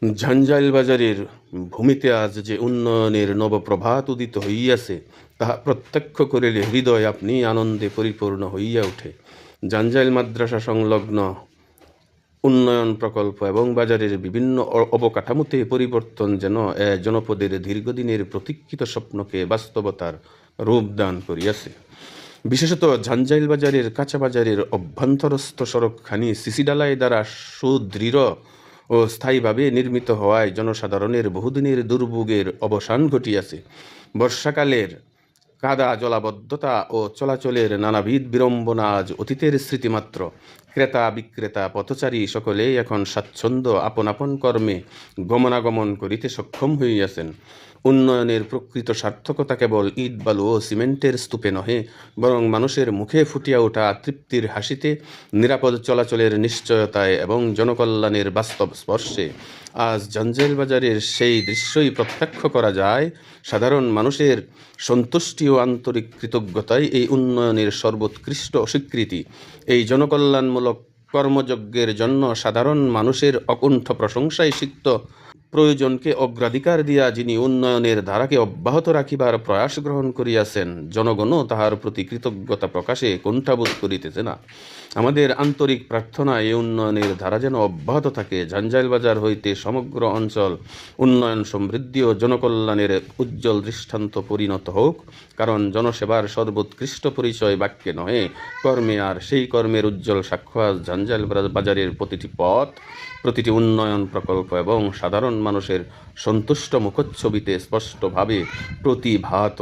ঝঞ্ঝাইল বাজারের ভূমিতে আজ যে উন্নয়নের নবপ্রভাত উদিত হইয়াছে, তাহা প্রত্যক্ষ করিলে হৃদয় আপনি আনন্দে পরিপূর্ণ হইয়া ওঠে। ঝঞ্ঝাইল মাদ্রাসা সংলগ্ন উন্নয়ন প্রকল্প এবং বাজারের বিভিন্ন অবকাঠামোতে পরিবর্তন যেন জনপদের দীর্ঘদিনের প্রতীক্ষিত স্বপ্নকে বাস্তবতার রূপ দান করিয়াছে। বিশেষত ঝঞ্ঝাইল বাজারের কাঁচা বাজারের অভ্যন্তরস্থ সড়কখানি সিসি ডালাই দ্বারা সুদৃঢ় ও স্থায়ীভাবে নির্মিত হওয়ায় জনসাধারণের বহুদিনের দুর্ভোগের অবসান ঘটিয়াছে। বর্ষাকালের কাদা জলাবদ্ধতা ও চলাচলের নানাবিধ বিড়ম্বনা আজ অতীতের স্মৃতিমাত্র। ক্রেতা বিক্রেতা পথচারী সকলেই এখন স্বাচ্ছন্দ্য আপন আপন কর্মে গমনাগমন করিতে সক্ষম হইয়াছেন। উন্নয়নের প্রকৃত সার্থকতা কেবল ইট বালু ও সিমেন্টের স্তূপে নহে, বরং মানুষের মুখে ফুটিয়া ওঠা তৃপ্তির হাসিতে, নিরাপদ চলাচলের নিশ্চয়তায় এবং জনকল্যাণের বাস্তব স্পর্শে। আজ ঝঞ্ঝাইল বাজারের সেই দৃশ্যই প্রত্যক্ষ করা যায়। সাধারণ মানুষের সন্তুষ্টি ও আন্তরিক কৃতজ্ঞতাই এই উন্নয়নের সর্বোৎকৃষ্ট স্বীকৃতি। এই জনকল্যাণমূলক কর্মযজ্ঞের জন্য সাধারণ মানুষের অকুণ্ঠ প্রশংসায় সিক্ত প্রয়োজনকে অগ্রাধিকার দিয়া যিনি উন্নয়নের ধারাকে অব্যাহত রাখিবার প্রয়াস গ্রহণ করিয়াছেন, জনগণও তাহার প্রতি কৃতজ্ঞতা প্রকাশে কুণ্ঠাবোধ করিতেছে না। আমাদের আন্তরিক প্রার্থনা এই উন্নয়নের ধারা যেন অব্যাহত থাকে। ঝঞ্ঝাইল বাজার হইতে সমগ্র অঞ্চল উন্নয়ন, সমৃদ্ধি ও জনকল্যাণের উজ্জ্বল দৃষ্টান্ত পরিণত হোক। কারণ জনসেবার সর্বোৎকৃষ্ট পরিচয় বাক্যে নহে, কর্মে, আর সেই কর্মের উজ্জ্বল সাক্ষ্য আজ ঝঞ্ঝাইল বাজারের প্রতিটি পথ, প্রতিটি উন্নয়ন প্রকল্প এবং সাধারণ মানুষের সন্তুষ্ট মুখচ্ছবিতে স্পষ্টভাবে প্রতিভাত।